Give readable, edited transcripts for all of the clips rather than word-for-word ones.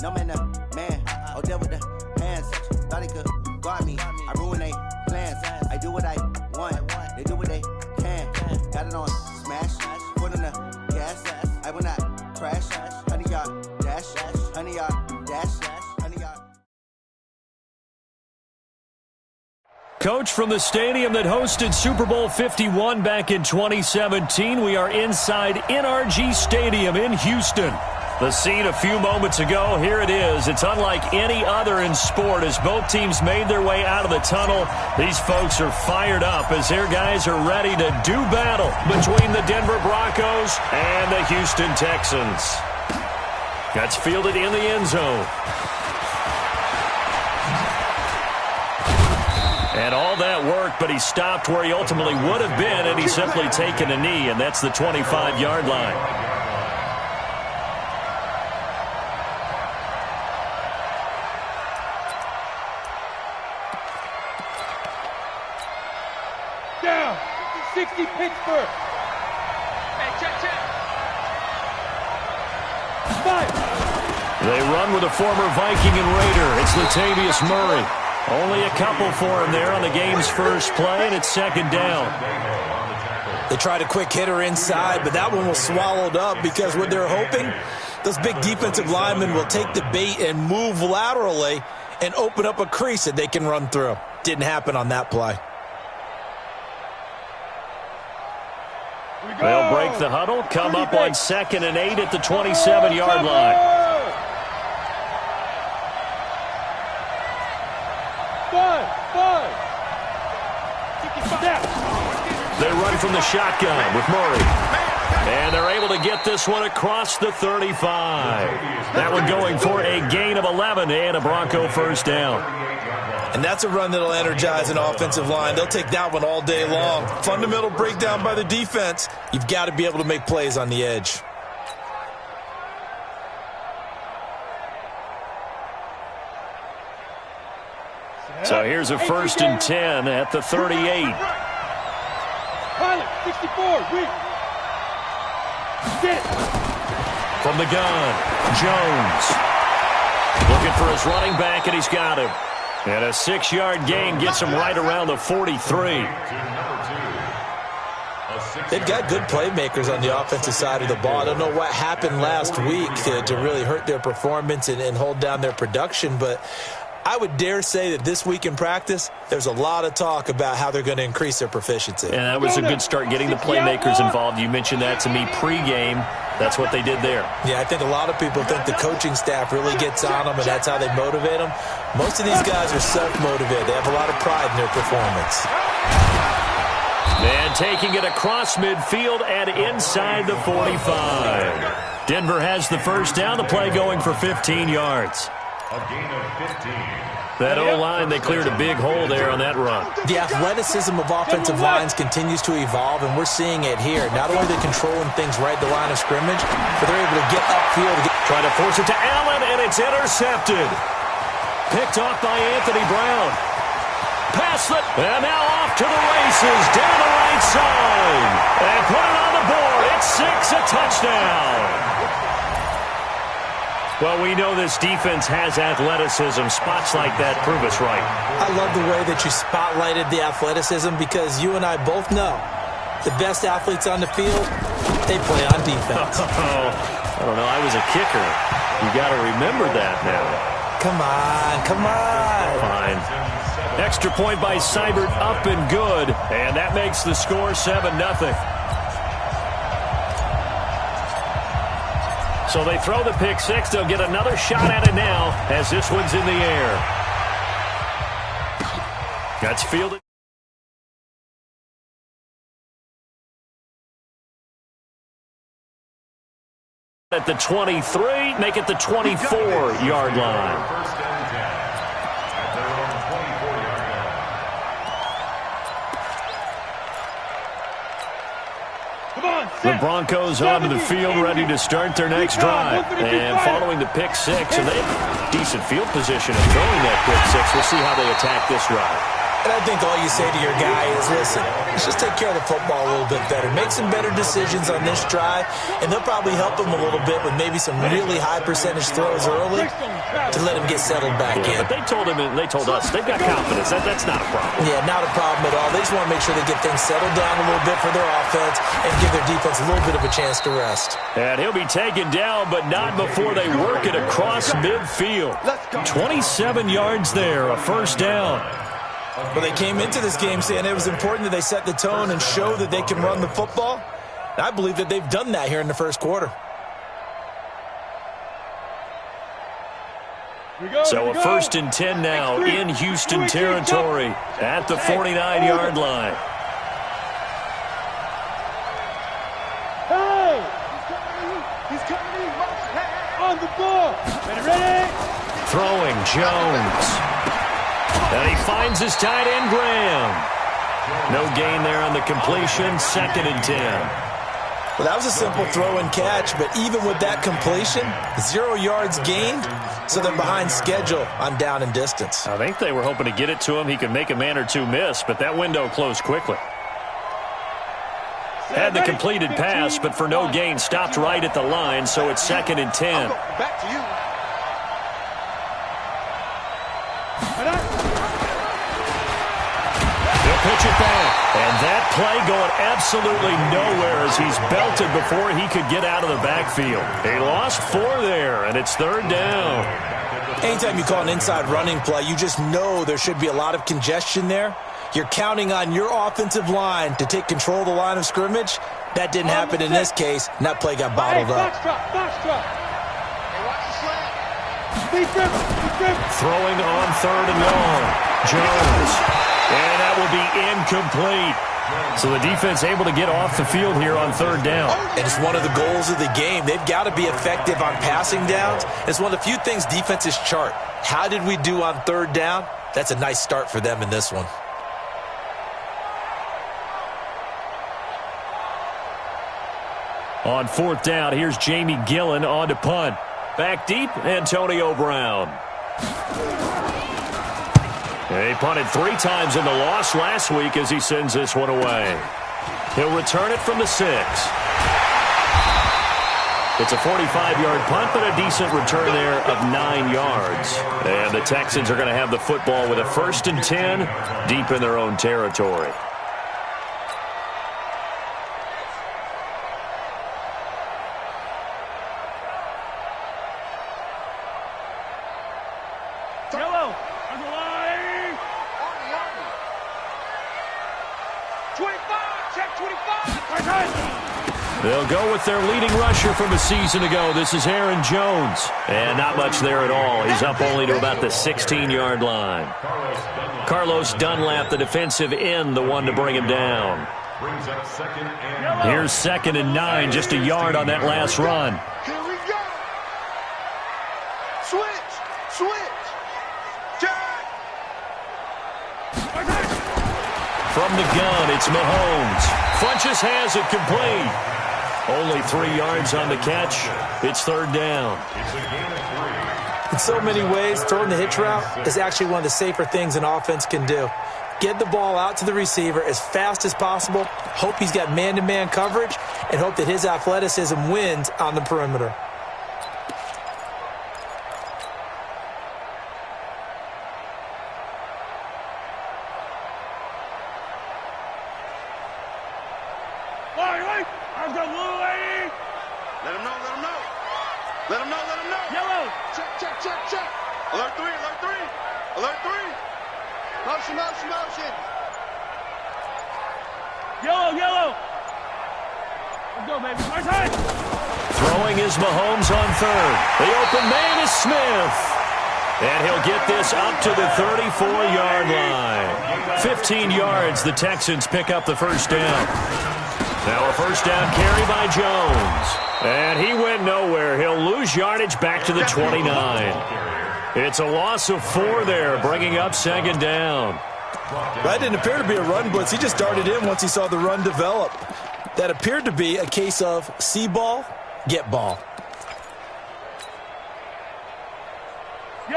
No man, man. Oh, there with the hands. Thought he could guard me. I ruin they plans. I do what I want. They do what they can. Got it on smash. Put on the gas. I will not crash. 100-yard dash. 100-yard dash. 100-yard. Coach, from the stadium that hosted Super Bowl 51 back in 2017, we are inside NRG Stadium in Houston. The scene a few moments ago, here it is. It's unlike any other in sport as both teams made their way out of the tunnel. These folks are fired up as their guys are ready to do battle between the Denver Broncos and the Houston Texans. That's fielded in the end zone. And all that work, but he stopped where he ultimately would have been, and he's simply taken a knee, and that's the 25-yard line. Down, 60 Pittsburgh. Hey, check. Five. They run with a former Viking and Raider. It's Latavius Murray. Only a couple for him there on the game's first play, and it's second down. They tried a quick hitter inside, but that one was swallowed up because what they're hoping, those big defensive linemen will take the bait and move laterally and open up a crease that they can run through. Didn't happen on that play. They'll break the huddle, come up on 2nd and 8 at the 27-yard line. They run from the shotgun with Murray. And they're able to get this one across the 35. That one going for a gain of 11 and a Bronco first down. And that's a run that'll energize an offensive line. They'll take that one all day long. Fundamental breakdown by the defense. You've got to be able to make plays on the edge. So here's a 1st and 10 at the 38. Pilot, 64, weak. From the gun, Jones. Looking for his running back, and he's got him. And a 6-yard gain gets him right around the 43. They've got good playmakers on the offensive side of the ball. I don't know what happened last week to really hurt their performance and hold down their production, but I would dare say that this week in practice, there's a lot of talk about how they're going to increase their proficiency. And that was a good start getting the playmakers involved. You mentioned that to me pregame. That's what they did there. Yeah, I think a lot of people think the coaching staff really gets on them, and that's how they motivate them. Most of these guys are self-motivated. They have a lot of pride in their performance. And taking it across midfield and inside the 45. Denver has the first down. The play going for 15 yards. A gain of 15. That O-line, they cleared a big hole there on that run. The athleticism of offensive lines continues to evolve, and we're seeing it here. Not only are they controlling things right at the line of scrimmage, but they're able to get upfield. Trying to force it to Allen, and it's intercepted. Picked off by Anthony Brown. Pass it, and now off to the races, down the right side. And put it on the board. It's 6, a touchdown. Well, we know this defense has athleticism. Spots like that prove us right. I love the way that you spotlighted the athleticism because you and I both know the best athletes on the field, they play on defense. I don't know. I was a kicker. You got to remember that now. Come on. Fine. Extra point by Seibert, up and good. And that makes the score 7-0. So they throw the pick six. They'll get another shot at it now as this one's in the air. That's fielded. At the 23, make it the 24-yard line. The Broncos onto the field, ready to start their next drive. And following the pick six, and they have decent field position in throwing that pick six. We'll see how they attack this drive. And I think all you say to your guy is, listen, let's just take care of the football a little bit better. Make some better decisions on this drive, and they'll probably help him a little bit with maybe some really high percentage throws early to let him get settled back in. But they told him, and they told us, they've got confidence. That's not a problem. Yeah, not a problem at all. They just want to make sure they get things settled down a little bit for their offense and give their defense a little bit of a chance to rest. And he'll be taken down, but not before they work it across midfield. 27 yards there, a first down. Well, they came into this game saying it was important that they set the tone and show that they can run the football. And I believe that they've done that here in the first quarter. So a 1st and 10 now in Houston territory at the 49-yard line. Hey! He's coming in. On the ball. Ready? Throwing Jones. And he finds his tight end, Graham. No gain there on the completion, 2nd and 10. Well, that was a simple throw and catch, but even with that completion, 0 yards gained, so they're behind schedule on down and distance. I think they were hoping to get it to him. He could make a man or two miss, but that window closed quickly. Had the completed pass, but for no gain, stopped right at the line, so it's 2nd and 10. Back to you. Pitch it back. And that play going absolutely nowhere as he's belted before he could get out of the backfield. He lost 4 there, and it's 3rd down. Anytime you call an inside running play, you just know there should be a lot of congestion there. You're counting on your offensive line to take control of the line of scrimmage. That didn't happen in this case, and that play got bottled up. Box drop. Hey, watch the slant. Throwing on 3rd and long. Jones. And that will be incomplete. So the defense able to get off the field here on 3rd down. And it's one of the goals of the game. They've got to be effective on passing downs. It's one of the few things defenses chart. How did we do on 3rd down? That's a nice start for them in this one. On 4th down, here's Jamie Gillen on to punt. Back deep, Antonio Brown. He punted 3 times in the loss last week as he sends this one away. He'll return it from the 6. It's a 45-yard punt, but a decent return there of 9 yards. And the Texans are going to have the football with a 1st and 10 deep in their own territory. Yellow. On the line. 25. Check 25. They'll go with their leading rusher from a season ago. This is Aaron Jones. And not much there at all. He's up only to about the 16-yard line. Carlos Dunlap, the defensive end, the one to bring him down. Here's 2nd and 9, just a yard on that last run. Here we go. Switch. Check. From the gun, it's Mahomes. Funches has it complete. Only 3 yards on the catch. It's 3rd down. In so many ways, throwing the hitch route is actually one of the safer things an offense can do. Get the ball out to the receiver as fast as possible, hope he's got man-to-man coverage, and hope that his athleticism wins on the perimeter. Check. Alert 3. Motion. Yellow. Let's go, baby. Our time. Throwing is Mahomes on 3rd. The open man is Smith. And he'll get this up to the 34-yard line. 15 yards, the Texans pick up the 1st down. Now a 1st down carry by Jones. And he went nowhere. He'll lose yardage back to the 29. It's a loss of 4 there, bringing up 2nd down. That didn't appear to be a run blitz. He just darted in once he saw the run develop. That appeared to be a case of see ball, get ball.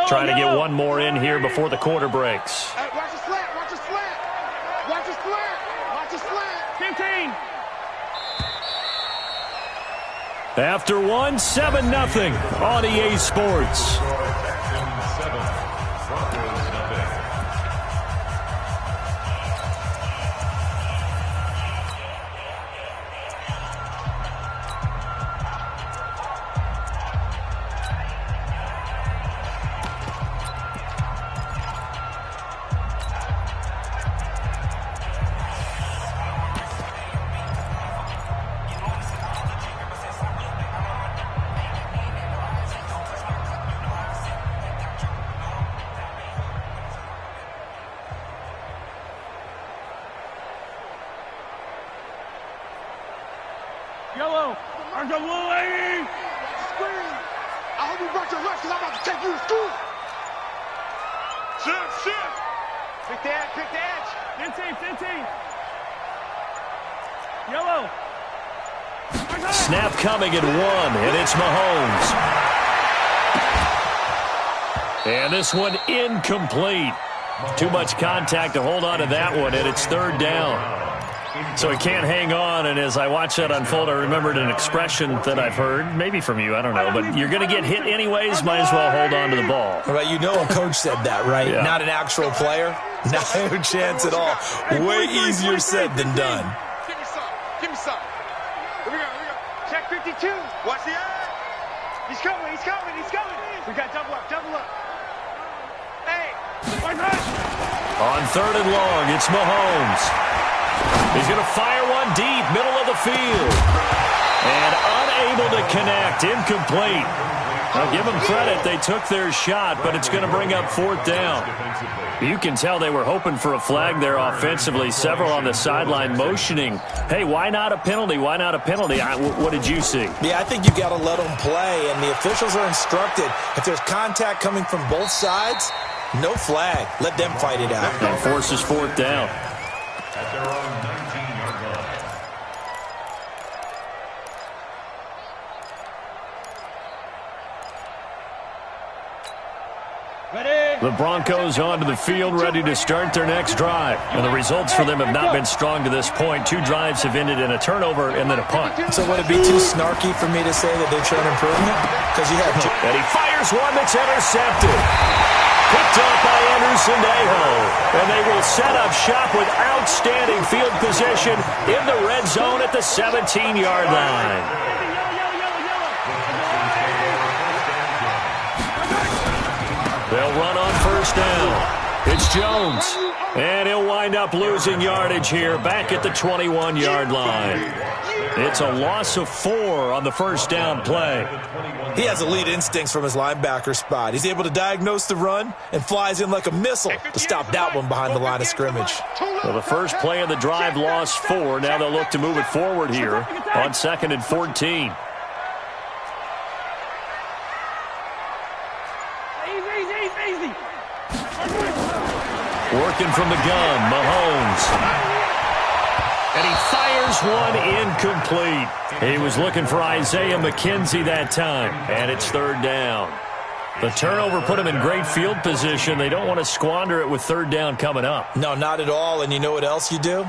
Trying to get one more in here before the quarter breaks. Watch the slant. Watch the slant. Watch the slant. 15. After 1, 7-0 on EA Sports. Texans 7, Broncos nothing. Yellow. I'm the blue lady. Screen. I hope you brought your lunch because I'm about to take you to school. Shift. Pick the edge. 15. Yellow. Snap coming at 1, and it's Mahomes. And this one incomplete. Too much contact to hold on to that one, and it's 3rd down. So he can't hang on, and as I watch that unfold, I remembered an expression that I've heard, maybe from you, I don't know, but you're going to get hit anyways, might as well hold on to the ball. Right, you know a coach said that, right? Yeah. Not an actual player. No chance at all. Way easier said than done. Give me some. Here we go. Check 52. Watch the edge. He's coming. We got double up. Hey. On 3rd and long, it's Mahomes. He's going to fire one deep, middle of the field. And unable to connect, incomplete. Now give them credit, they took their shot, but it's going to bring up 4th down. You can tell they were hoping for a flag there offensively. Several on the sideline motioning, hey, why not a penalty? What did you see? Yeah, I think you got to let them play, and the officials are instructed. If there's contact coming from both sides, no flag. Let them fight it out. And forces 4th down. At their own 19-yard line. The Broncos onto the field, ready to start their next drive. And the results for them have not been strong to this point. 2 drives have ended in a turnover and then a punt. So would it be too snarky for me to say that they've shown improvement? Because you have And he fires one that's intercepted. Picked up by Anderson Aho. And they will set up shop with outstanding field position in the red zone at the 17-yard line. They'll run on 1st down. It's Jones. And he'll wind up losing yardage here back at the 21-yard line. It's a loss of 4 on the 1st down play. He has elite instincts from his linebacker spot. He's able to diagnose the run and flies in like a missile to stop that one behind the line of scrimmage. Well, the first play of the drive lost 4. Now they'll look to move it forward here on 2nd and 14. Easy. Working from the gun, Mahomes. And he fires one incomplete. He was looking for Isaiah McKenzie that time. And it's 3rd down. The turnover put him in great field position. They don't want to squander it with 3rd down coming up. No, not at all. And you know what else you do?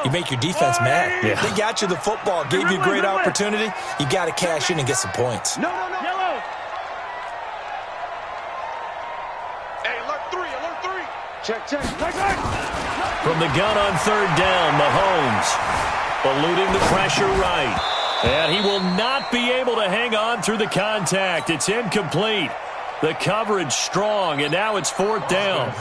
You make your defense mad. Yeah. They got you the football, gave you a great opportunity. You got to cash in and get some points. No. Yellow. Hey, alert 3. Check. From the gun on 3rd down, Mahomes eluding the pressure right. And he will not be able to hang on through the contact. It's incomplete. The coverage strong, and now it's 4th down.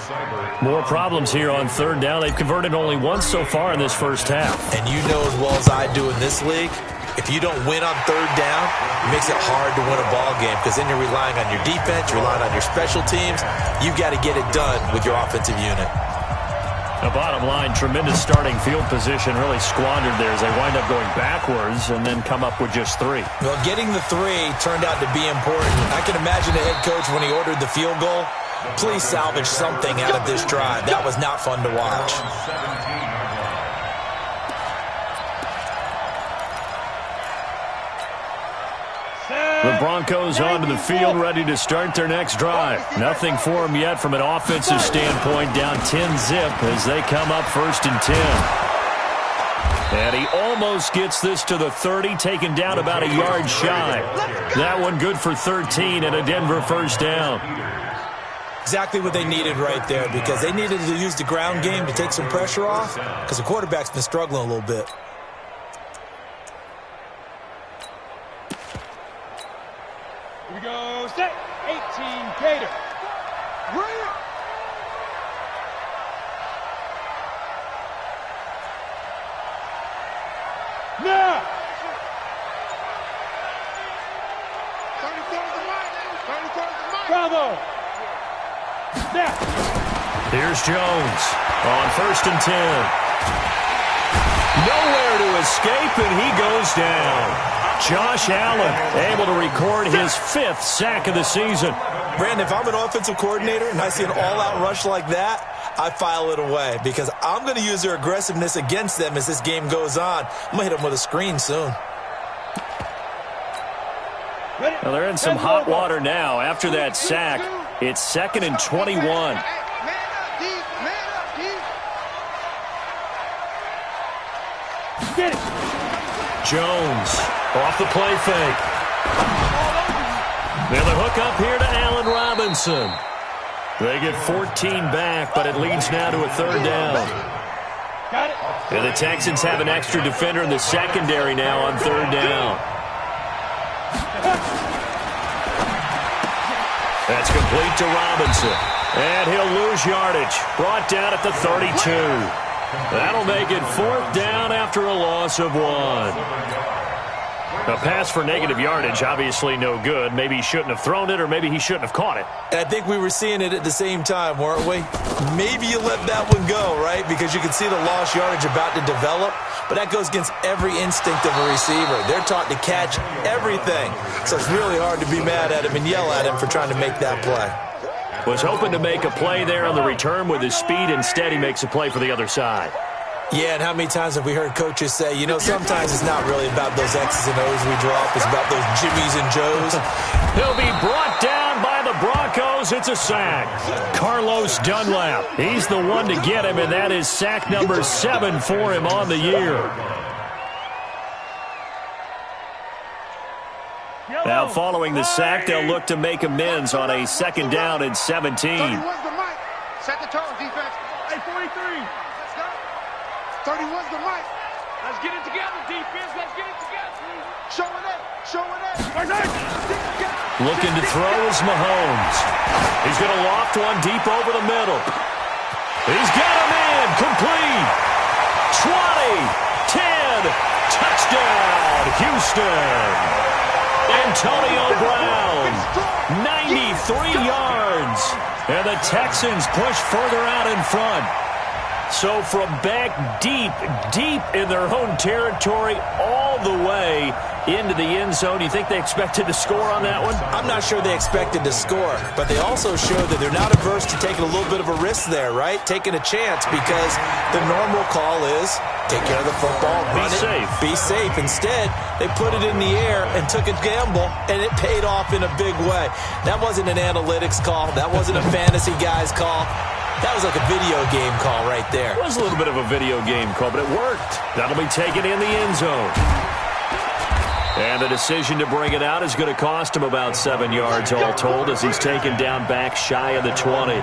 More problems here on 3rd down. They've converted only once so far in this first half. And you know as well as I do in this league, if you don't win on 3rd down, it makes it hard to win a ball game because then you're relying on your defense, you're relying on your special teams. You've got to get it done with your offensive unit. The bottom line, tremendous starting field position, really squandered there as they wind up going backwards and then come up with just 3. Well, getting the 3 turned out to be important. I can imagine the head coach when he ordered the field goal. Please salvage something out of this drive. That was not fun to watch. Set. The Broncos onto the field, ready to start their next drive. Nothing for them yet from an offensive standpoint, down 10-zip as they come up 1st and 10. And he almost gets this to the 30, taken down about a yard shy. That one good for 13 and a Denver first down. Exactly what they needed right there, because they needed to use the ground game to take some pressure off, because the quarterback's been struggling a little bit. Here we go, set, 18, Gator. Now! 30 towards the mic. 30 towards the mic. Bravo! Now! Here's Jones on 1st and 10. Nowhere to escape, and he goes down. Josh Allen able to record his 5th sack of the season. Brandon, if I'm an offensive coordinator and I see an all-out rush like that, I file it away because I'm going to use their aggressiveness against them as this game goes on. I'm going to hit them with a screen soon. Well, they're in some hot water now. After that sack, it's 2nd and 21. Get it! Jones off the play fake. And the hook up here to Allen Robinson. They get 14 back, but it leads now to a 3rd down. Got it. And the Texans have an extra defender in the secondary now on 3rd down. That's complete to Robinson. And he'll lose yardage. Brought down at the 32. That'll make it 4th down after a loss of 1. A pass for negative yardage, obviously no good. Maybe he shouldn't have thrown it, or maybe he shouldn't have caught it. And I think we were seeing it at the same time, weren't we? Maybe you let that one go, right? Because you can see the lost yardage about to develop. But that goes against every instinct of a receiver. They're taught to catch everything. So it's really hard to be mad at him and yell at him for trying to make that play. Was hoping to make a play there on the return with his speed. Instead, he makes a play for the other side. Yeah, and how many times have we heard coaches say, you know, sometimes it's not really about those X's and O's we drop. It's about those Jimmies and Joes. He'll be brought down by the Broncos. It's a sack. Carlos Dunlap. He's the one to get him, and that is sack number 7 for him on the year. Now, following the sack, they'll look to make amends on a 2nd down and 17. 31's the mic. Set the tone, defense. Hey, 43. 31's the mic. Let's get it together, defense. Let's get it together. Showing it. Showing it. Looking to throw is Mahomes. He's going to loft one deep over the middle. He's got him in. Complete. 20. 10. Touchdown, Houston. Antonio Brown, 93 yards. And the Texans push further out in front. So from back deep in their own territory all the way into the end zone, you think they expected to score on that one? I'm not sure they expected to score, but they also showed that they're not averse to taking a little bit of a risk there, right? Taking a chance, because the normal call is take care of the football, run it, be safe. Instead, they put it in the air and took a gamble, and it paid off in a big way. That wasn't an analytics call. That wasn't a fantasy guy's call. That was like a video game call right there. It was a little bit of a video game call, but it worked. That'll be taken in the end zone. And the decision to bring it out is going to cost him about 7 yards all told, as he's taken down back shy of the 20.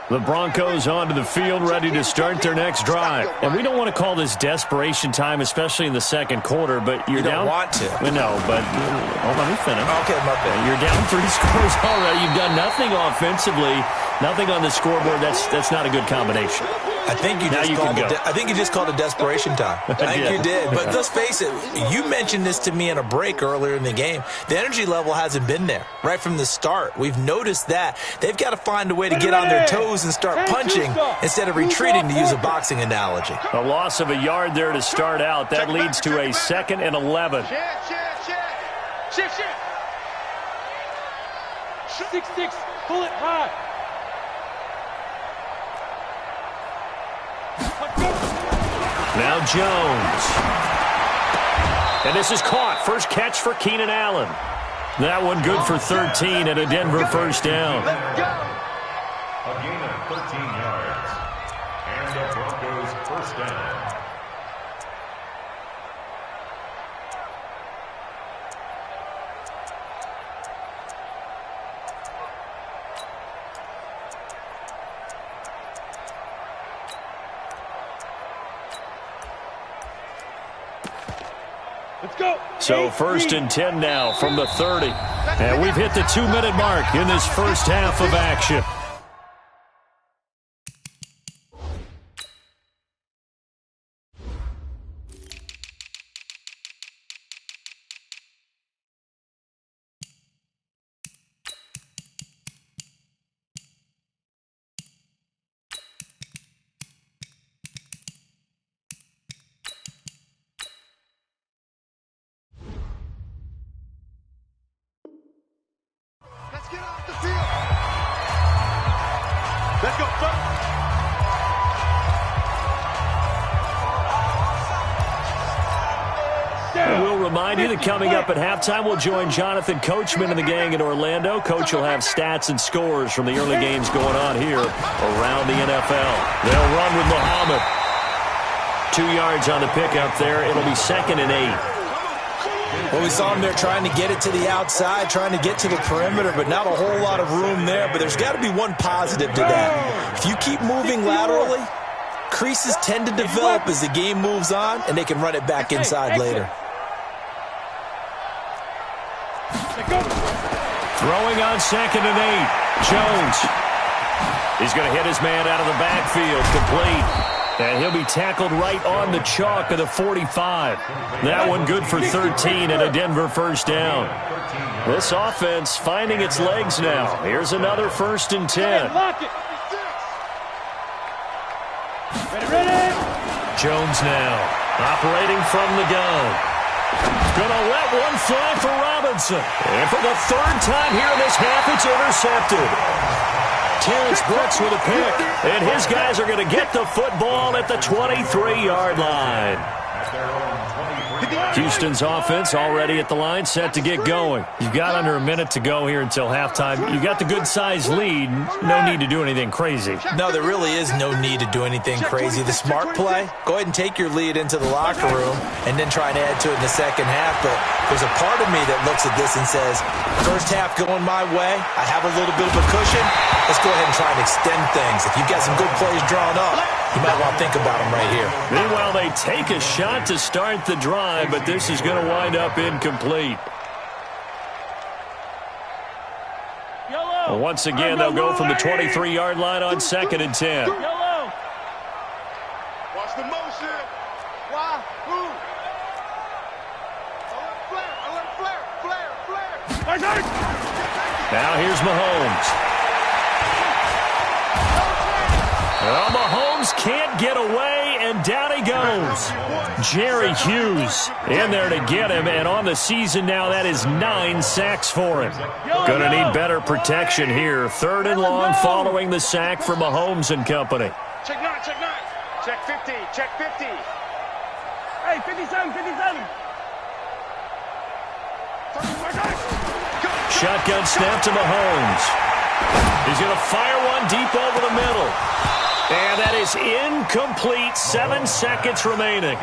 The Broncos onto the field, ready to start their next drive. And we don't want to call this desperation time, especially in the second quarter, but you're down. You don't want to. No, but let me finish. Okay, my bad. You're down 3 scores already. You've done nothing offensively, nothing on the scoreboard. That's not a good combination. I think you just called it desperation time. I think you did. But let's face it, you mentioned this to me in a break earlier in the game. The energy level hasn't been there right from the start. We've noticed that. They've got to find a way to get on their toes and start punching instead of retreating, to use a boxing analogy. A loss of a yard there to start out. That leads to a 2nd and 11. Shift. 6-6, pull it high. Now Jones. And this is caught. First catch for Keenan Allen. That one good for 13 and a Denver first down. A gain of 13 yards. And the Broncos first down. Let's go. So first and 10 now from the 30. And we've hit the 2-minute mark in this first half of action. Let's get off the field. Let's go, first. We'll remind you that coming up at halftime, we'll join Jonathan Coachman and the gang in Orlando. Coach will have stats and scores from the early games going on here around the NFL. They'll run with Muhammad. 2 yards on the pickup there. It'll be 2nd and 8. Well, we saw him there trying to get it to the outside, trying to get to the perimeter, but not a whole lot of room there. But there's got to be one positive to that. If you keep moving laterally, creases tend to develop as the game moves on, and they can run it back inside later. Throwing on 2nd and 8. Jones. He's going to hit his man out of the backfield. Complete. And he'll be tackled right on the chalk of the 45. That one good for 13 and a Denver first down. This offense finding its legs now. Here's another 1st and 10. Lock it. Ready. Jones now operating from the gun. Gonna let one fly for Robinson. And for the 3rd time here in this half, it's intercepted. Terrence Brooks with a pick. And his guys are going to get the football at the 23-yard line. Houston's offense already at the line, set to get going. You've got under a minute to go here until halftime. You've got the good-sized lead. No need to do anything crazy. No, there really is no need to do anything crazy. The smart play, go ahead and take your lead into the locker room and then try and add to it in the second half. But there's a part of me that looks at this and says, first half going my way, I have a little bit of a cushion. Let's go ahead and try and extend things. If you've got some good plays drawn up, you might want to think about them right here. Meanwhile, they take a shot to start the drive, but this is going to wind up incomplete. Once again, they'll go from the 23-yard line on 2nd and 10. Watch the motion. Why? Who? I want flare. Now here's Mahomes. Well, Mahomes can't get away, and down he goes. Jerry Hughes in there to get him, and on the season now, that is 9 sacks for him. Going to need better protection here. 3rd and long following the sack for Mahomes and company. Check 9. Check 50. Check 50. Hey, 57. Shotgun snap to Mahomes. He's going to fire one deep over the middle. And that is incomplete. 7 seconds remaining.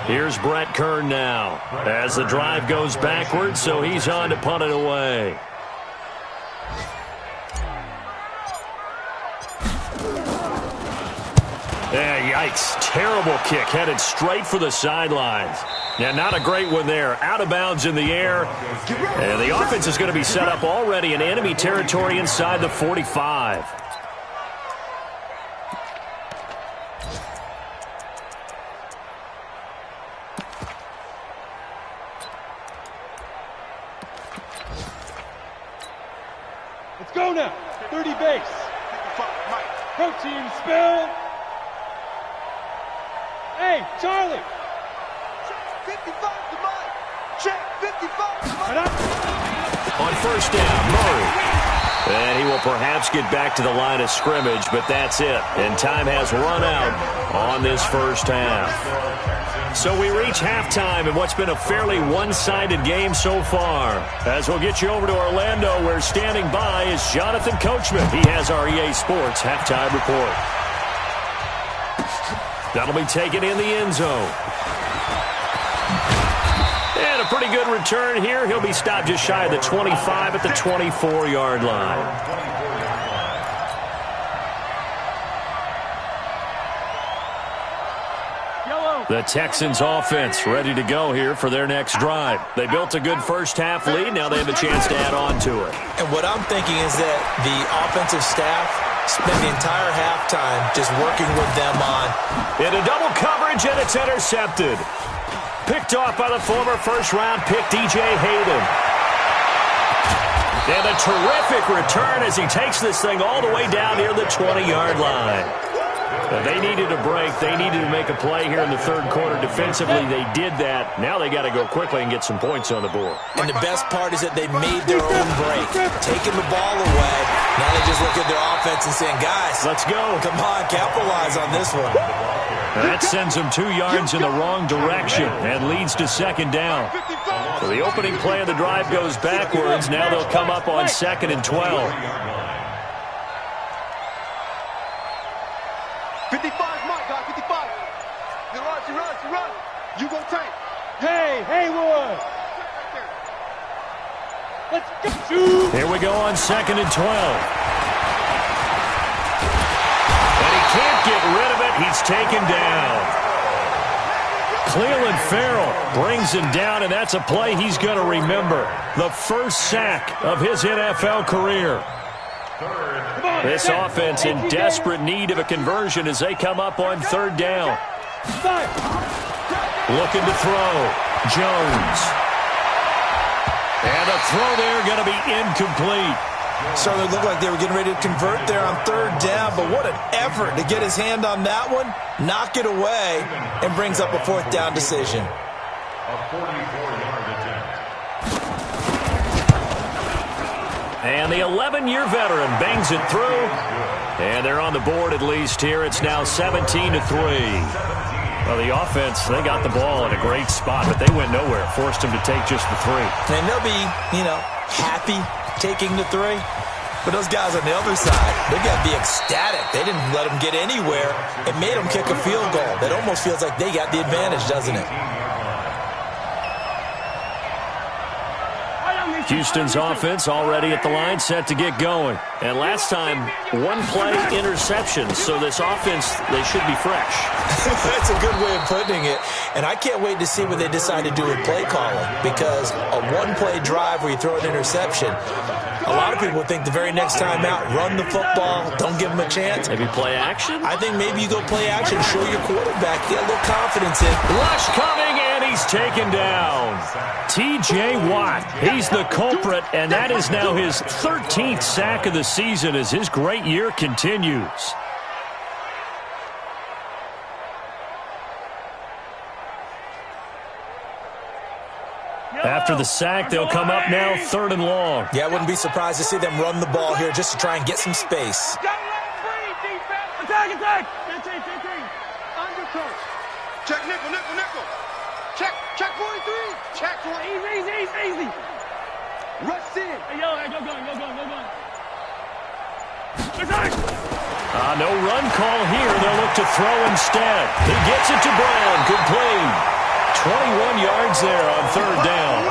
Here's Brett Kern now as the drive goes backwards, so he's on to punt it away. Yeah, yikes. Terrible kick headed straight for the sidelines. Yeah, not a great one there. Out of bounds in the air. And the offense is going to be set up already in enemy territory inside the 45. Let's go now. 30 base. Protein spill. Hey, Charlie. 55 to Mike. Check 55. On first down, Murray. And he will perhaps get back to the line of scrimmage, but that's it. And time has run out on this first half. So we reach halftime in what's been a fairly one-sided game so far. As we'll get you over to Orlando, where standing by is Jonathan Coachman. He has our EA Sports halftime report. That'll be taken in the end zone. And a pretty good return here. He'll be stopped just shy of the 25 at the 24-yard line. The Texans offense ready to go here for their next drive. They built a good first half lead. Now they have a chance to add on to it. And what I'm thinking is that the offensive staff spent the entire halftime just working with them on. Into double coverage, and it's intercepted. Picked off by the former first-round pick, DJ Hayden. And a terrific return as he takes this thing all the way down near the 20-yard line. But they needed a break. They needed to make a play here in the third quarter. Defensively, they did that. Now they got to go quickly and get some points on the board. And the best part is that they made their own break, taking the ball away. Now they just look at their offense and saying, guys, let's go. Come on, capitalize on this one. That sends them 2 yards in the wrong direction and leads to second down. So the opening play of the drive goes backwards. Now they'll come up on 2nd and 12. 55, Mike, guy, 55. You run. You go tank. Hey, Haywood. Let's go. Here we go on 2nd and 12. Can't get rid of it. He's taken down. Cleveland Farrell brings him down, and that's a play he's going to remember. The first sack of his NFL career. This offense in desperate need of a conversion as they come up on 3rd down. Looking to throw. Jones. And a throw there going to be incomplete. Certainly looked like they were getting ready to convert there on 3rd down, but what an effort to get his hand on that one, knock it away, and brings up a 4th down decision. A 44-yard attempt. And the 11-year veteran bangs it through, and they're on the board at least here. It's now 17-3. Well, the offense, they got the ball in a great spot, but they went nowhere. Forced them to take just the 3. And they'll be, happy taking the 3. But those guys on the other side, they got to be ecstatic. They didn't let them get anywhere. It made them kick a field goal. That almost feels like they got the advantage, doesn't it? Houston's offense already at the line, set to get going. And last time, 1-play interception. So this offense, they should be fresh. That's a good way of putting it. And I can't wait to see what they decide to do with play calling. Because a 1-play drive where you throw an interception, a lot of people think the very next time out, run the football, don't give them a chance. Maybe play action? I think maybe you go play action, show your quarterback, get a little confidence in. Rush coming, and he's taken down. T.J. Watt, he's the culprit, and that is now his 13th sack of the season as his great year continues. After the sack, they'll come up now 3rd and long. Yeah, I wouldn't be surprised to see them run the ball here just to try and get some space. Attack. Undercoat. Check nickel. Check 43. Check 1. Easy. Rush in. Hey, go going. Attack. No run call here. They'll look to throw instead. He gets it to Brown. Complete. 21 yards there on 3rd down.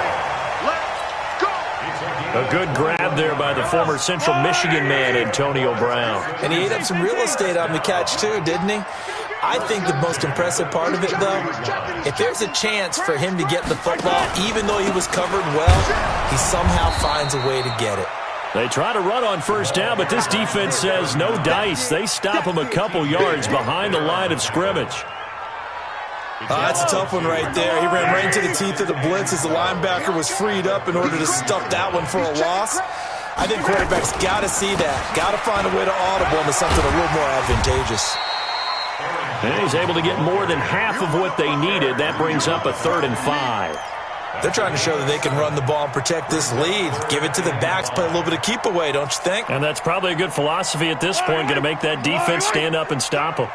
A good grab there by the former Central Michigan man, Antonio Brown. And he ate up some real estate on the catch, too, didn't he? I think the most impressive part of it, though, if there's a chance for him to get the football, even though he was covered well, he somehow finds a way to get it. They try to run on 1st down, but this defense says no dice. They stop him a couple yards behind the line of scrimmage. That's a tough one right there. He ran right into the teeth of the blitz as the linebacker was freed up in order to stuff that one for a loss. I think quarterbacks got to see that. Got to find a way to audible into something a little more advantageous. And he's able to get more than half of what they needed. That brings up a 3rd and 5. They're trying to show that they can run the ball and protect this lead. Give it to the backs, play a little bit of keep away, don't you think? And that's probably a good philosophy at this point, going to make that defense stand up and stop them.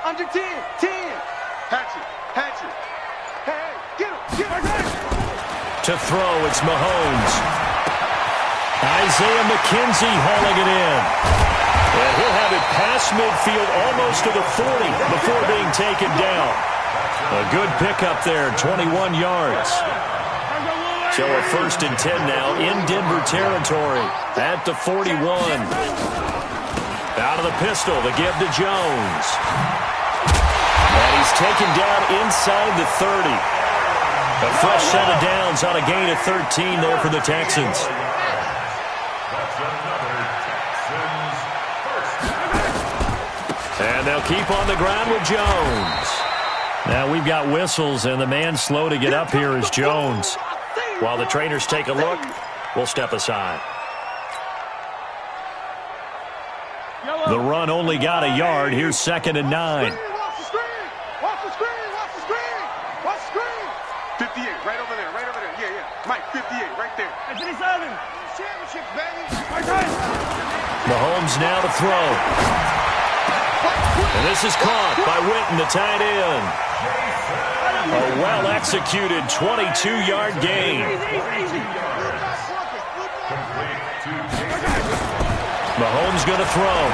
Under 10, 10. Hatchet. Hey, get him. To throw, it's Mahomes. Isaiah McKenzie hauling it in. And he'll have it past midfield almost to the 40 before being taken down. A good pickup there, 21 yards. So a 1st and 10 now in Denver territory at the 41. Out of the pistol, the give to Jones. And he's taken down inside the 30. A fresh set of downs on a gain of 13 there for the Texans. And they'll keep on the ground with Jones. Now we've got whistles, and the man slow to get up here is Jones. While the trainers take a look, we'll step aside. The run only got a yard. Here's 2nd and 9. Watch the screen. 58, right over there. Yeah. Mike, 58, right there. 57. Championship, baby. Mahomes now to throw. And this is caught by Witten, the tight end. A well-executed 22-yard gain. Mahomes going to throw.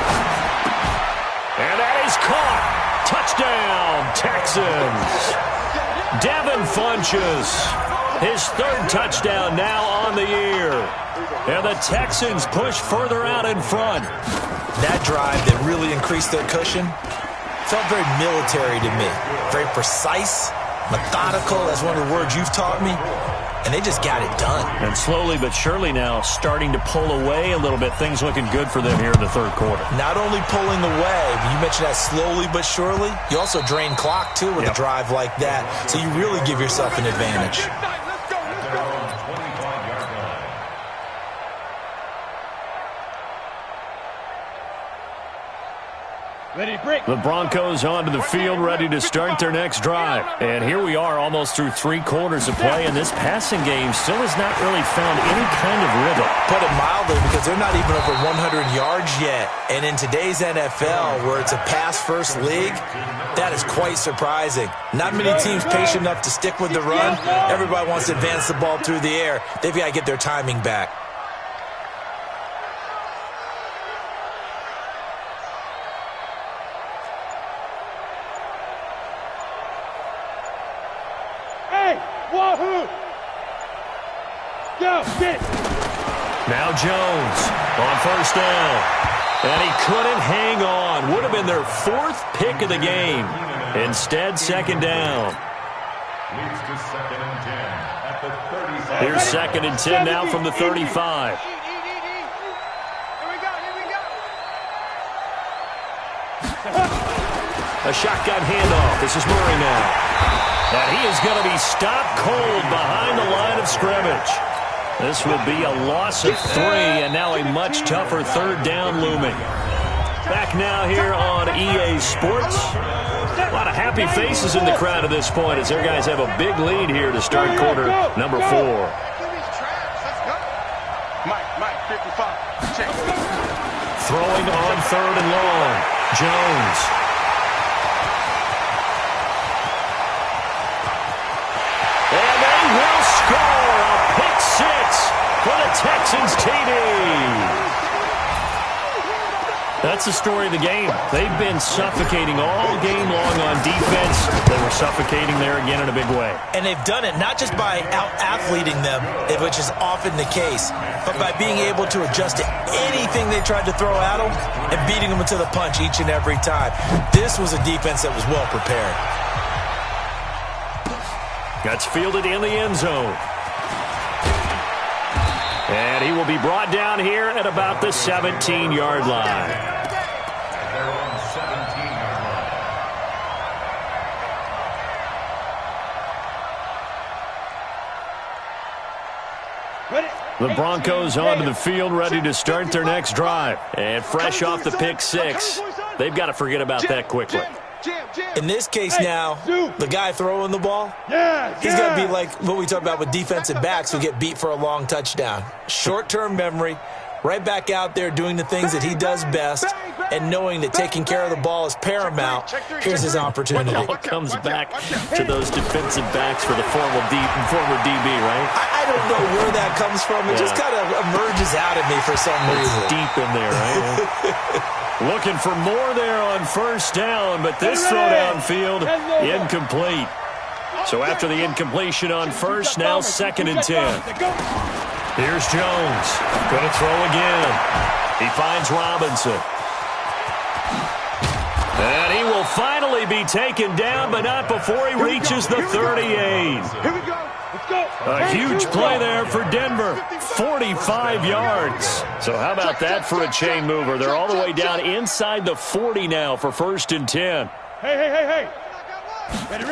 And that is caught. Touchdown, Texans. Devin Funchess, his 3rd touchdown now on the year. And the Texans push further out in front. That drive that really increased their cushion felt very military to me. Very precise, methodical. That's one of the words you've taught me. And they just got it done. And slowly but surely now starting to pull away a little bit. Things looking good for them here in the 3rd quarter. Not only pulling away, but you mentioned that slowly but surely. You also drain clock, too, with a drive like that. So you really give yourself an advantage. The Broncos onto the field, ready to start their next drive. And here we are almost through 3 quarters of play, and this passing game still has not really found any kind of rhythm. Put it mildly, because they're not even over 100 yards yet. And in today's NFL, where it's a pass-first league, that is quite surprising. Not many teams patient enough to stick with the run. Everybody wants to advance the ball through the air. They've got to get their timing back. Now Jones on 1st down. And he couldn't hang on. Would have been their 4th pick of the game. Instead, 2nd down. Here's 2nd and 10 now from the 35. A shotgun handoff. This is Murray now. And he is going to be stopped cold behind the line of scrimmage. This will be a loss of 3, and now a much tougher 3rd down looming. Back now here on EA Sports. A lot of happy faces in the crowd at this point as their guys have a big lead here to start quarter number 4. Mike, 55. Check. Throwing on 3rd and long. Jones. And they will score a pick 6 for the Texans TD. That's the story of the game. They've been suffocating all game long on defense. They were suffocating there again in a big way. And they've done it not just by out-athleting them, which is often the case, but by being able to adjust to anything they tried to throw at them and beating them to the punch each and every time. This was a defense that was well prepared. That's fielded in the end zone. And he will be brought down here at about the 17-yard line. They're on 17-yard line. The Broncos onto the field, ready to start their next drive. And fresh off the pick 6, They've got to forget about that quickly. In this case now, the guy throwing the ball, he's going to be like what we talk about with defensive backs who get beat for a long touchdown. Short-term memory, right back out there doing the things that he does best, and knowing that taking care of the ball is paramount. Here's his opportunity. It all comes back to those defensive backs for the former DB, right? I don't know where that comes from. It just kind of emerges out of me for some reason. It's deep in there, right? Looking for more there on first down, but this throw downfield incomplete. So after the incompletion on first, now 2nd and 10. Here's Jones. Going to throw again. He finds Robinson. And he will finally be taken down, but not before he reaches the 38. Here we go. Let's go. A huge play there for Denver. 45 yards. So how about that for a chain mover? They're all the way down inside the 40 now for 1st and 10. Hey. Ready.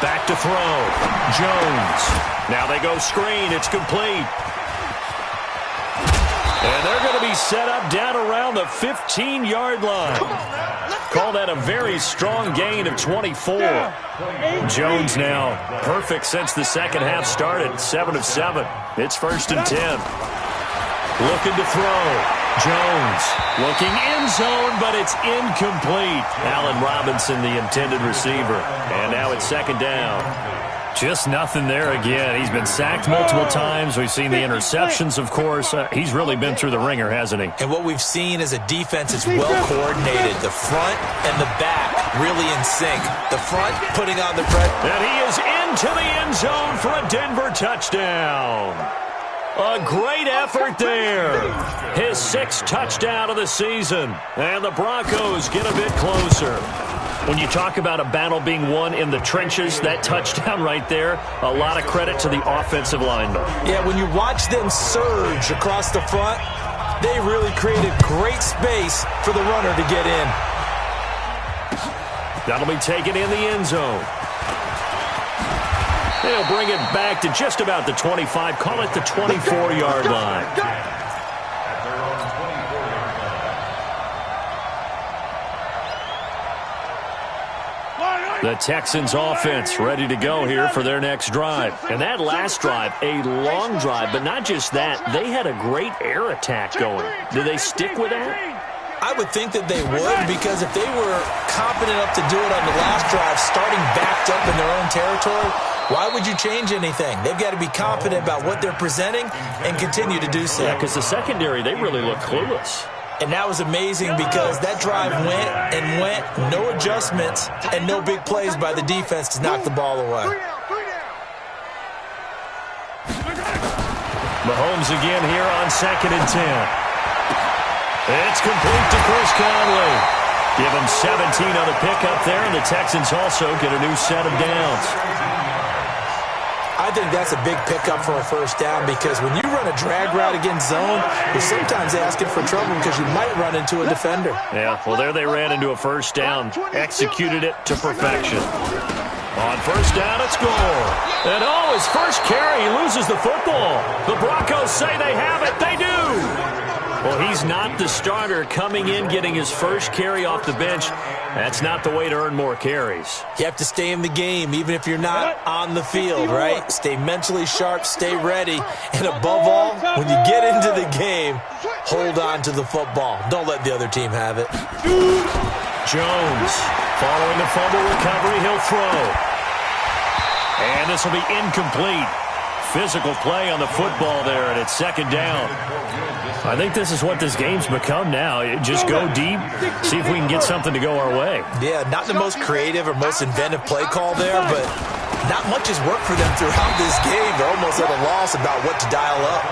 Back to throw. Jones. Now they go screen. It's complete. And they're going to be set up down around the 15-yard line. Call that a very strong gain of 24. Jones now perfect since the second half started. 7 of 7. It's 1st and 10. Looking to throw. Jones looking end zone, but it's incomplete. Allen Robinson, the intended receiver. And now it's 2nd down. Just nothing there again. He's been sacked multiple times. We've seen the interceptions, of course. He's really been through the ringer, hasn't he? And what we've seen is a defense that's well coordinated. The front and the back really in sync. The front putting on the pressure. And he is into the end zone for a Denver touchdown. A great effort there. His 6th touchdown of the season. And the Broncos get a bit closer. When you talk about a battle being won in the trenches, that touchdown right there, a lot of credit to the offensive linemen. Yeah, when you watch them surge across the front, they really created great space for the runner to get in. That'll be taken in the end zone. They'll bring it back to just about the 25, call it the 24-yard line. The Texans offense ready to go here for their next drive. And that last drive, a long drive, but not just that. They had a great air attack going. Do they stick with that? I would think that they would, because if they were competent enough to do it on the last drive, starting backed up in their own territory, why would you change anything? They've got to be confident about what they're presenting and continue to do so. Yeah, because the secondary, they really look clueless. And that was amazing because that drive went and went, no adjustments, and no big plays by the defense to knock the ball away. Mahomes again here on 2nd and 10. It's complete to Chris Conley. Give him 17 on the pickup there, and the Texans also get a new set of downs. I think that's a big pickup for a first down, because when you run a drag route against zone, you're sometimes asking for trouble because you might run into a defender. Yeah, well, there they ran into a first down, executed it to perfection. On first down, it's Gore. And his first carry, he loses the football. The Broncos say they have it. They do. Well, he's not the starter coming in, getting his first carry off the bench. That's not the way to earn more carries. You have to stay in the game, even if you're not on the field, right? Stay mentally sharp, stay ready, and above all, when you get into the game, hold on to the football. Don't let the other team have it. Jones, following the fumble recovery, he'll throw. And this will be incomplete. Physical play on the football there, and it's 2nd down. I think this is what this game's become now. Just go deep, see if we can get something to go our way. Yeah, not the most creative or most inventive play call there, but not much has worked for them throughout this game. They're almost at a loss about what to dial up.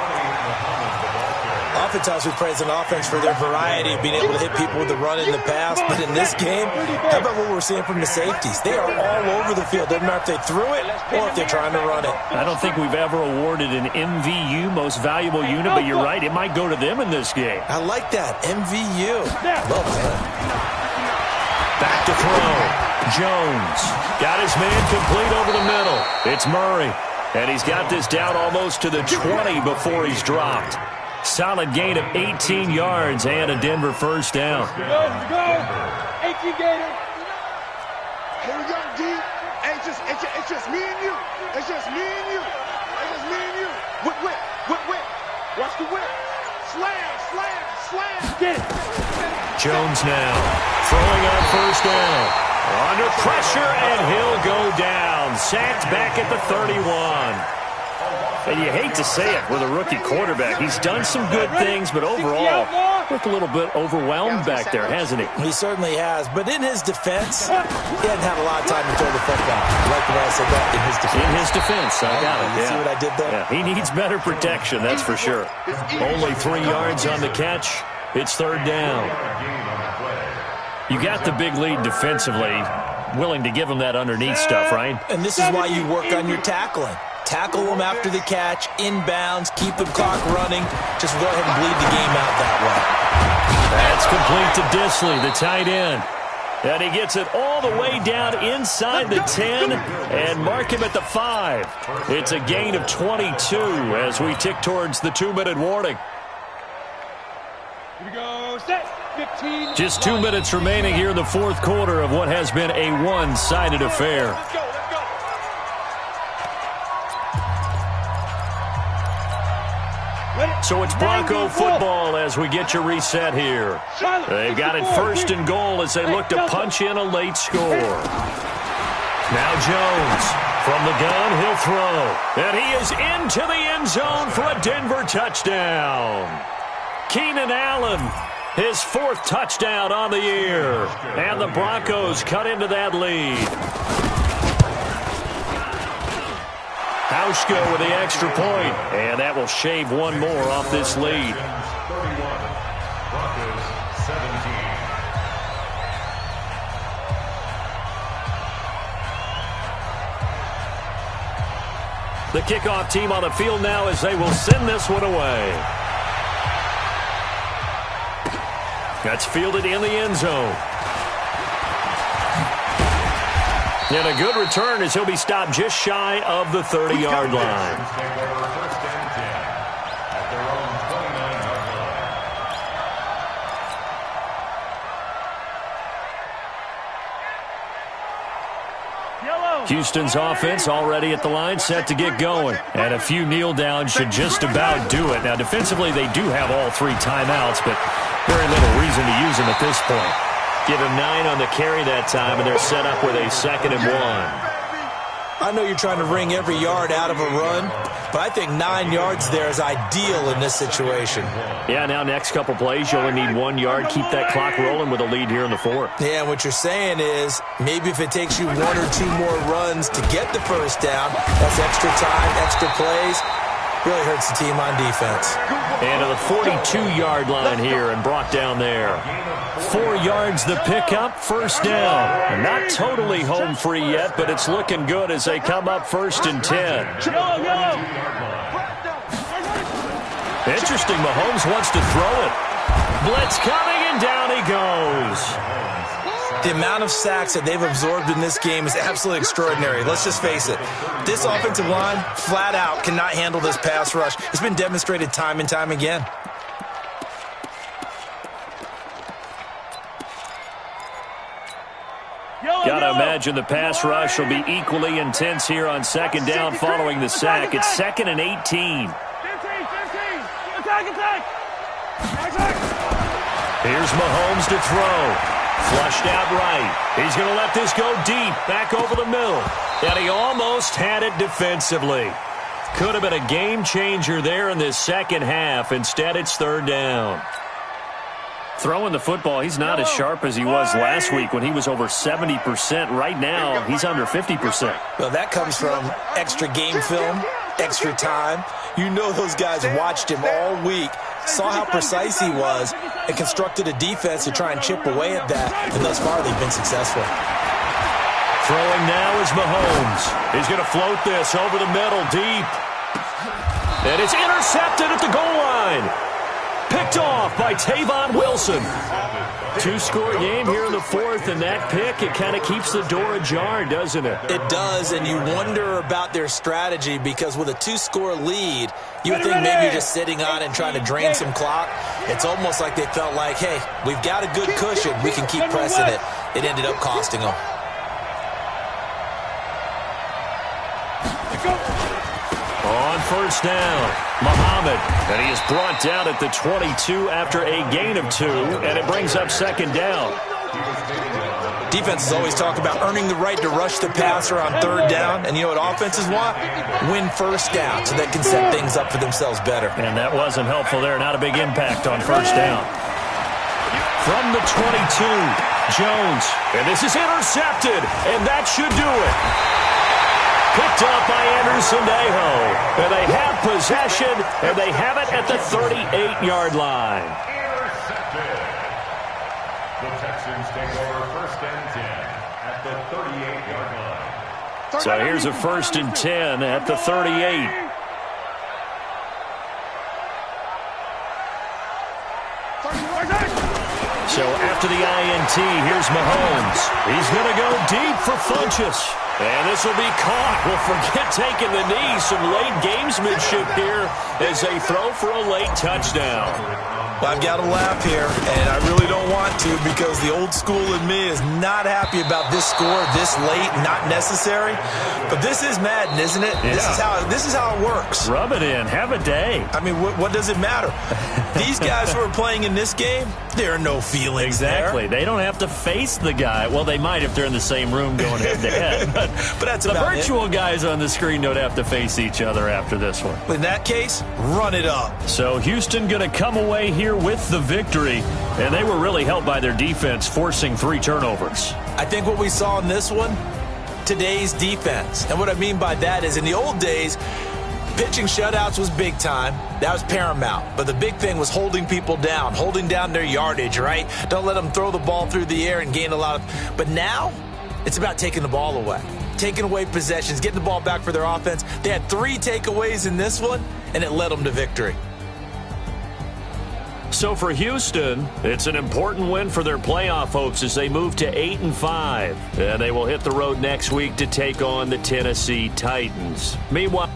Oftentimes we praise an offense for their variety of being able to hit people with the run in the pass, but in this game, how about what we're seeing from the safeties? They are all over the field. Doesn't matter if they threw it or if they're trying to run it. I don't think we've ever awarded an MVU, most valuable unit, but you're right, it might go to them in this game. I like that, MVU. Love that. Back to throw. Jones got his man complete over the middle. It's Murray, and he's got this down almost to the 20 before he's dropped. Solid gain of 18 yards and a Denver first down. Here we go. 18 Gator. Here we go, D. Hey, it's just me and you. It's just me and you. It's just me and you. Whip. Watch the whip. Slam. Get it. Jones now throwing on first down. Under pressure, and he'll go down. Sacked back at the 31. And you hate to say it with a rookie quarterback. He's done some good things, but overall, looked a little bit overwhelmed back there, hasn't he? He certainly has. But in his defense, he hadn't had a lot of time to throw the football. I like the way I said that, in his defense. In his defense, I got it. You see what I did there? Yeah, he needs better protection, that's for sure. Only 3 yards on the catch. It's third down. You got the big lead defensively. Willing to give him that underneath stuff, right? And this is why you work on your tackling. Tackle them after the catch, inbounds, keep the clock running. Just go ahead and bleed the game out that way. That's complete to Disley, the tight end. And he gets it all the way down inside the 10 and mark him at the 5. It's a gain of 22 as we tick towards the 2-minute warning. Here we go. Set. 15. Just 2 minutes remaining here in the fourth quarter of what has been a one-sided affair. Let's go. So it's Bronco football as we get you reset here. They've got it first and goal as they look to punch in a late score. Now Jones from the gun, he'll throw. And he is into the end zone for a Denver touchdown. Keenan Allen, his 4th touchdown on the year. And the Broncos cut into that lead. Hauschko with the extra point, and that will shave one more off this lead. 31, Broncos 17. The kickoff team on the field now as they will send this one away. That's fielded in the end zone. And a good return as he'll be stopped just shy of the 30-yard line. First and 10 at their own 29-yard line. Houston's offense already at the line, set to get going. And a few kneel downs should just about do it. Now, defensively, they do have all 3 timeouts, but very little reason to use them at this point. Give him 9 on the carry that time, and they're set up with a 2nd and 1. I know you're trying to wring every yard out of a run, but I think 9 yards there is ideal in this situation. Yeah, now next couple plays, you only need 1 yard. Keep that clock rolling with a lead here in the 4th. Yeah, what you're saying is maybe if it takes you 1 or 2 more runs to get the first down, that's extra time, extra plays. Really hurts the team on defense. And to the 42-yard line here and brought down there. 4 yards the pickup, first down. Not totally home free yet, but it's looking good as they come up 1st and 10. Interesting, Mahomes wants to throw it. Blitz coming, and down he goes. The amount of sacks that they've absorbed in this game is absolutely extraordinary. Let's just face it. This offensive line, flat out, cannot handle this pass rush. It's been demonstrated time and time again. Got to imagine the pass rush will be equally intense here on 2nd down following the sack. It's 2nd and 18. 15. Attack. Here's Mahomes to throw. Flushed out right. He's going to let this go deep, back over the middle. And he almost had it defensively. Could have been a game changer there in this second half. Instead, it's 3rd down. Throwing the football, he's not as sharp as he was last week when he was over 70%. Right now, he's under 50%. Well, that comes from extra game film, extra time. You know those guys watched him all week, saw how precise he was, and constructed a defense to try and chip away at that. And thus far, they've been successful. Throwing now is Mahomes. He's going to float this over the middle deep. And it's intercepted at the goal line. Picked off by Tavon Wilson. Two-score game here in the fourth, and that pick, it kind of keeps the door ajar, doesn't it? It does, and you wonder about their strategy because with a two-score lead, you would think maybe you're just sitting on and trying to drain some clock. It's almost like they felt like, hey, we've got a good cushion. We can keep pressing it. It ended up costing them. On first down, Muhammad, and he is brought down at the 22 after a gain of 2, and it brings up second down. Defenses always talk about earning the right to rush the passer on third down, and you know what offenses want? Win first down so they can set things up for themselves better. And that wasn't helpful there, not a big impact on first down. From the 22, Jones, and this is intercepted, and that should do it. Picked up by Anderson-Dejo. And they have possession, and they have it at the 38-yard line. Intercepted. The Texans take over first and 10 at the 38-yard line. So here's a first and 10 at the 38. So after the INT, here's Mahomes. He's going to go deep for Funchess. And this will be caught. Well, forget taking the knee. Some late gamesmanship here as they throw for a late touchdown. Well, I've got to laugh here, and I really don't want to because the old school in me is not happy about this score this late, not necessary. But this is Madden, isn't it? Yeah. This is how it works. Rub it in. Have a day. I mean, what does it matter? These guys who are playing in this game, there are no feelings Exactly. there. They don't have to face the guy. Well, they might if they're in the same room going head-to-head. But that's the about virtual guys on the screen don't have to face each other after this one. In that case, run it up. So Houston going to come away here with the victory, and they were really helped by their defense forcing 3 turnovers. I think what we saw in this one, today's defense. And what I mean by that is in the old days, pitching shutouts was big time. That was paramount. But the big thing was holding people down, holding down their yardage, right? Don't let them throw the ball through the air and gain a lot of... But now, it's about taking the ball away. Taking away possessions, getting the ball back for their offense. They had 3 takeaways in this one, and it led them to victory. So for Houston, it's an important win for their playoff hopes as they move to 8-5. And they will hit the road next week to take on the Tennessee Titans. Meanwhile...